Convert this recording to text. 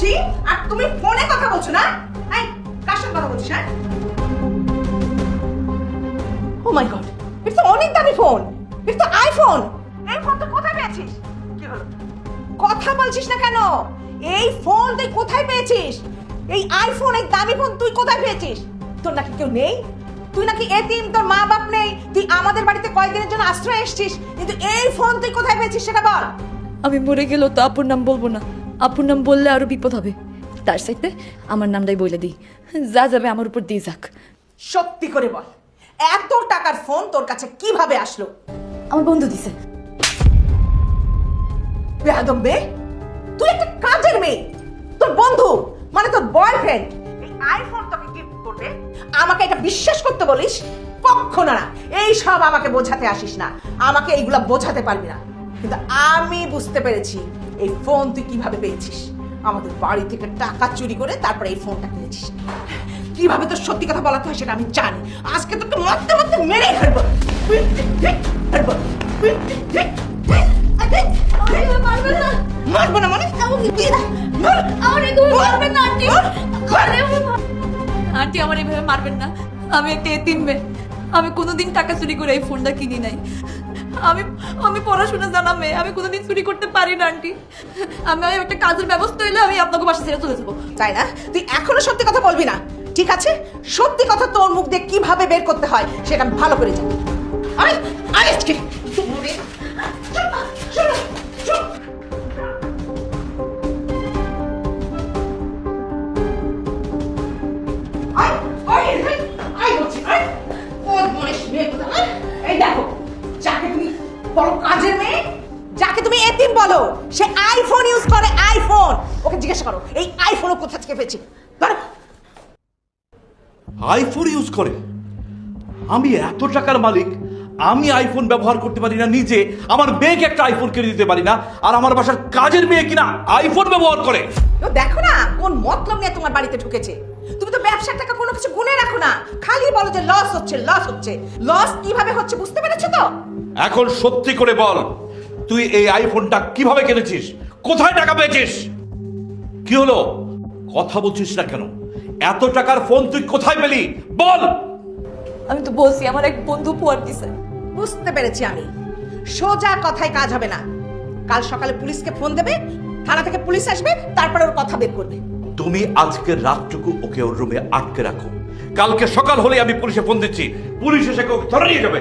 করছি আর তুমি ফোনে কথা বলছো না? এই কার সাথে কথা বলছিস? হ্যাঁ, ও মাই গড, এটা তো অনেক দামি ফোন, এটা তো আইফোন। এই ফোন তো কোথায় পেয়েছিস? কি হলো, কথা বলছিস না কেন? এই ফোন তুই কোথায় পেয়েছিস? এই আইফোন, এই দামি ফোন তুই কোথায় পেয়েছিস? তোর নাকি কেউ নেই? তুই নাকি এতিম, তোর মা বাপ নেই, তুই আমাদের বাড়িতে কয়েকদিনের জন্য আশ্রয় এসেছিস, কিন্তু এই ফোন তুই কোথায় পেয়েছিস সেটা বল। আমি মরে গেলেও তো আপুর নাম বলবো না, আপুর নাম বললে আরো বিপদ হবে। তার সাথে আমার নামটাই বলে দিই, যা যাবে আমার উপর দিয়ে যাক। সত্যি করে বল, এত টাকার ফোন তোর কাছে কিভাবে আসলো? আমার বন্ধু দিছে। বেয়াদব মেয়ে, তুই একটা কাজের মেয়ে, তোর বন্ধু মানে তোর বয়ফ্রেন্ড এই আইফোন তোকে গিফট করবে, আমাকে এটা বিশ্বাস করতে বলিস? কখনো না, এই সব আমাকে বোঝাতে আসিস না, আমাকে এইগুলা বোঝাতে পারবি না। কিন্তু আমি বুঝতে পেরেছি এই ফোন তুই কিভাবে পেয়েছিস। আমাদের বাড়ি থেকে টাকা চুরি করে তারপরে এই ফোনটা কিনেছিস। কিভাবে তোর সত্যি কথা বলাতে হয় সেটা আমি জানি। আজকে তোকে মারতে মারতে মেরে ফেলবো। মারবো না মানে? আন্টি আমার এইভাবে মারবেন না, আমি একটা এতিম মেয়ে, আমি কোনোদিন টাকা চুরি করে এই ফোনটা কিনি নাই। আমি আমি পড়াশোনা জানা মেয়ে, আমি কোনোদিন চুরি করতে পারি না আন্টি। আমি একটা কাজের ব্যবস্থা হইলে আমি আপনাকে বাসা ছেড়ে চলে যাবো। তাই না? তুই এখনো সত্যি কথা বলবি না? ঠিক আছে, সত্যি কথা তোর মুখ দিয়ে কিভাবে বের করতে হয় সেটা আমি ভালো করে জানি। আরে আজকে এই দেখো, যাকে তুমি বলো কাজের মেয়ে, যাকে তুমি এতিম বলো, সে আইফোন ইউজ করে। আইফোন, ওকে জিজ্ঞাসা করো এই আইফোন কোথা থেকে পেয়েছি। ধরো। আইফোন ইউজ করে? আমি এত টাকার মালিক, আমি আইফোন ব্যবহার করতে পারি না নিজে, আমার মেয়েকে একটা আইফোন কিনে দিতে পারি না, আর আমার বাসার কাজের মেয়ে কিনা আইফোন ব্যবহার করে? দেখো না কোন মতলব নিয়ে তোমার বাড়িতে ঢুকেছে। তুমি তো ব্যবসার টাকা কোনো কিছু গুনে রাখো না, খালি বলো যে লস হচ্ছে লস হচ্ছে। লস কিভাবে হচ্ছে বুঝতে পেরেছো তো? এখন সত্যি করে বল, তুই এই আইফোনটা কিভাবে কিনেছিস? কোথায় টাকা পেয়েছিস? কি হলো, কথা বলছিস না কেন? এত টাকার ফোন তুই কোথায় পেলি বল। আমি তো বলছি আমার এক বন্ধু উপহার দিছে। বুঝতে পেরেছি আমি, সোজা কথায় কাজ হবে না। কাল সকালে পুলিশকে ফোন দেবে, থানা থেকে পুলিশ আসবে, তারপরে ওর কথা বের করবে। তুমি আজকের রাতটুকু ওকে ওর রুমে আটকে রাখো, কালকে সকাল হলে আমি পুলিশে ফোন দিচ্ছি, পুলিশ এসে ওকে ধরে নিয়ে যাবে।